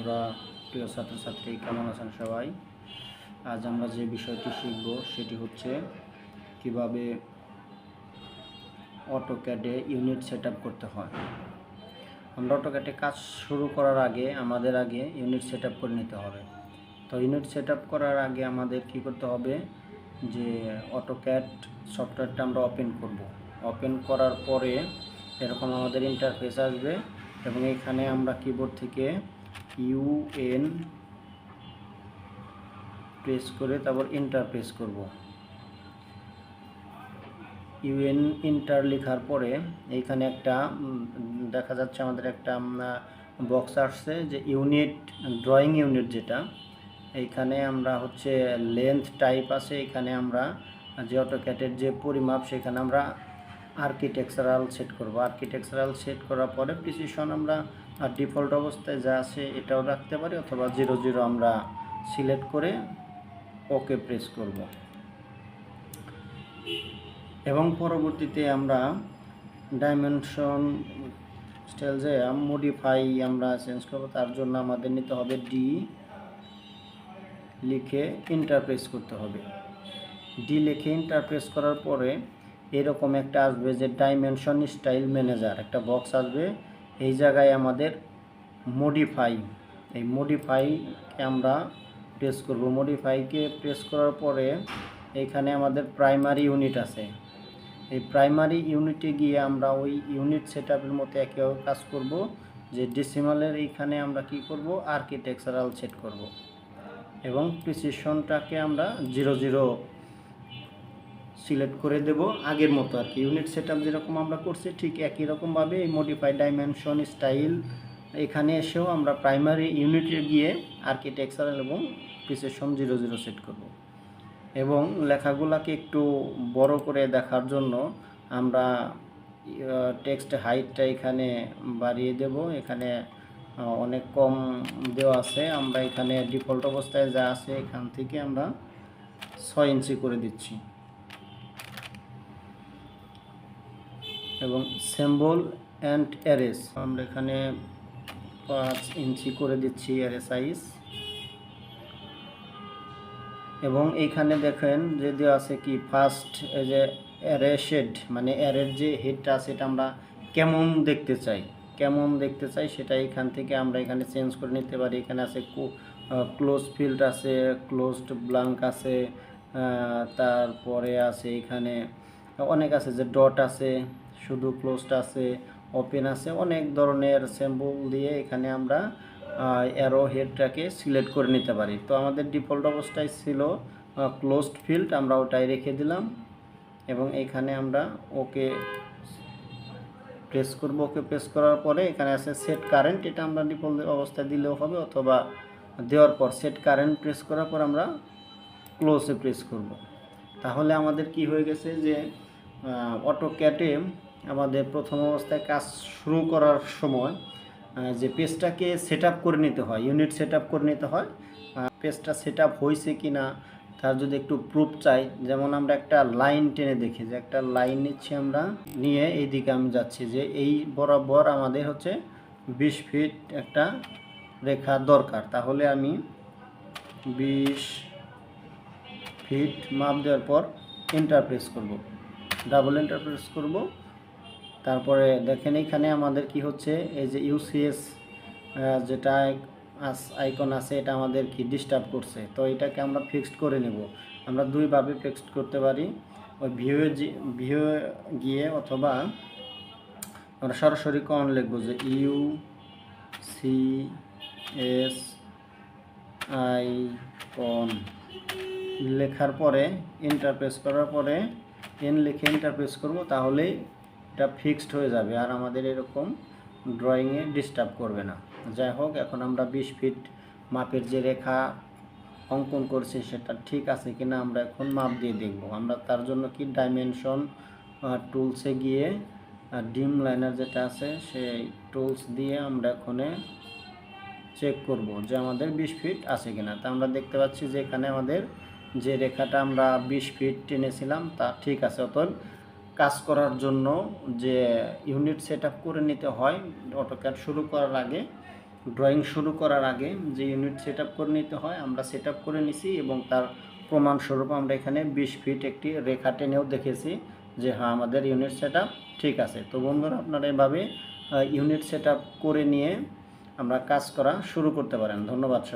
বন্ধুরা, প্রিয় ছাত্রছাত্রী, কেমন আছেন সবাই? আজ আমরা যে বিষয়টি শিখব সেটি হচ্ছে কিভাবে অটোক্যাডে ইউনিট সেট করতে হয়। আমরা অটোক্যাডে কাজ শুরু করার আগে আমাদের ইউনিট সেট করে নিতে হবে। তো ইউনিট সেট করার আগে আমাদের কি করতে হবে, যে অটোক্যাড সফটওয়্যারটা আমরা ওপেন করব। ওপেন করার পরে এরকম আমাদের ইন্টারফেস আসবে এবং এখানে আমরা কিবোর্ড থেকে UN প্রেস করে তারপর এন্টার প্রেস করব। UN এন্টার লেখার পরে এইখানে একটা দেখা যাচ্ছে আমাদের একটা বক্স আসছে যে ইউনিট, ড্রয়িং ইউনিট, যেটা এইখানে আমরা হচ্ছে লেন্থ টাইপ আছে। এখানে আমরা যে অটোক্যাডের যে পরিমাপ সেখানে আমরা আর্কিটেকচারাল সেট করব। আর্কিটেকচারাল সেট করার পরে প্রিসিশন আমরা ডিফল্ট অবস্থায় যা আছে এটাও রাখতে পারি, অথবা 00 আমরা সিলেক্ট করে ওকে প্রেস করব। এবং পরবর্তীতে আমরা ডাইমেনশন স্টাইল যে মডিফাই আমরা চেঞ্জ করব, তার জন্য আমাদের নিতে হবে ডি লিখে ইন্টারপ্রেস করতে হবে। ডি লিখে ইন্টারপ্রেস করার পরে এরকম একটা আসবে যে ডাইমেনশন স্টাইল ম্যানেজার একটা বক্স আসবে। এই জায়গায় আমাদের মডিফাই, এই মডিফাইকে আমরা প্রেস করব। মডিফাইকে প্রেস করার পরে এখানে আমাদের প্রাইমারি ইউনিট আছে। এই প্রাইমারি ইউনিটে গিয়ে আমরা ওই ইউনিট সেটআপের মতো একইভাবে কাজ করব, যে ডেসিমালের এইখানে আমরা কি করব, আর্কিটেকচারাল সেট করব এবং প্রিসিশনটাকে আমরা 00 সিলেক্ট করে দেব। আগের মতো আর কি, ইউনিট সেটআপ যেরকম আমরা করছি ঠিক একই রকমভাবে এই মডিফাই ডাইমেনশন স্টাইল এখানে এসেও আমরা প্রাইমারি ইউনিটে গিয়ে আর্কিটেকচারাল এবং প্রিসিশন 00 সেট করব। এবং লেখাগুলোকে একটু বড় করে দেখার জন্য আমরা টেক্সট হাইটটা এখানে বাড়িয়ে দেব। এখানে অনেক কম দেওয়া আছে, আমরা এখানে ডিফল্ট অবস্থায় যা আছে এখান থেকে আমরা 6 ইঞ্চি করে দিচ্ছি। এবং সিম্বল অ্যান্ড অ্যারেস আমরা এখানে 5 ইঞ্চি করে দিচ্ছি অ্যারে সাইজ। এবং এইখানে দেখেন যে দেওয়া আছে কি ফার্স্ট, এই যে অ্যারে শেড, মানে অ্যারের যে হেডটা আছে এটা আমরা কেমন দেখতে চাই সেটা এখান থেকে আমরা এখানে চেঞ্জ করে নিতে পারি। এখানে আছে ক্লোজ ফিল্ড আছে, ক্লোজড ব্ল্যাঙ্ক আছে, তারপরে আছে এখানে অনেক আছে, যে ডট আছে, শুধু ক্লোজড আছে, ওপেন আছে, অনেক ধরনের সিম্বল দিয়ে এখানে আমরা অ্যারো হেডটাকে সিলেক্ট করে নিতে পারি। তো আমাদের ডিফল্ট অবস্থায় ছিল ক্লোজড ফিল্ড, আমরা ওটাই রেখে দিলাম এবং এখানে আমরা ওকে প্রেস করব। ওকে প্রেস করার পরে এখানে আছে সেট কারেন্ট, এটা আমরা ডিফল্ট অবস্থায় দিলেও হবে, অথবা দেওয়ার পর সেট কারেন্ট প্রেস করার পর আমরা ক্লোজে প্রেস করব। তাহলে আমাদের কি হয়ে গেছে, যে অটোক্যাডে আমাদের প্রথম অবস্থায় কাজ শুরু করার সময় যে পেজটাকে সেট করে নিতে হয়, ইউনিট সেট করে নিতে হয়। পেজটা সেট হয়েছে কি না তার যদি একটু প্রুফ চাই, যেমন আমরা একটা লাইন টেনে দেখি, যে একটা লাইন নিচ্ছি আমরা, নিয়ে এইদিকে আমি যাচ্ছি, যে এই বরাবর আমাদের হচ্ছে 20 ফিট একটা রেখা দরকার। তাহলে আমি 20 ফিট মাপ দেওয়ার পর এন্টার প্রেস করব, ডাবল এন্টার প্রেস করব। তারপরে দেখেন এখানে আমাদের কি হচ্ছে, এই যে UCS যেটা আইকন আছে এটা আমাদের কি ডিস্টার্ব করছে। তো এটাকে আমরা ফিক্সড করে নেব। আমরা দুইভাবে ফিক্সড করতে পারি, ওই ভিউ গিয়ে, অথবা আমরা সরাসরি কন লিখব, যে UCS আইকন লেখার পরে এন্টার প্রেস করার পরে এন লিখে এন্টার প্রেস করব, তাহলে এটা ফিক্সড হয়ে যাবে আর আমাদের এরকম ড্রয়িংয়ে ডিস্টার্ব করবে না। যাই হোক, এখন আমরা 20 ফিট মাপের যে রেখা অঙ্কন করছি সেটা ঠিক আছে কিনা আমরা এখন মাপ দিয়ে দেখব। আমরা তার জন্য কি ডাইমেনশন টুলসে গিয়ে ডিম লাইনার যেটা আছে সেই টুলস দিয়ে আমরা এখানে চেক করব যে আমাদের 20 ফিট আছে কিনা। তা আমরা দেখতে পাচ্ছি যে এখানে আমাদের যে রেখাটা আমরা 20 ফিট টেনেছিলাম তা ঠিক আছে। অতএব কাজ করার জন্য যে ইউনিট সেট করে নিতে হয় অটোক্যাড শুরু করার আগে, ড্রয়িং শুরু করার আগে যে ইউনিট সেট আপ করে নিতে হয় আমরা সেট আপ করে নিছি, এবং তার প্রমাণস্বরূপ আমরা এখানে 20 ফিট একটি রেখা টেনেও দেখেছি যে হ্যাঁ আমাদের ইউনিট সেট আপ ঠিক আছে। তো বন্ধুরা, আপনারা এভাবে ইউনিট সেট আপ করে নিয়ে আমরা কাজ করা শুরু করতে পারেন। ধন্যবাদ।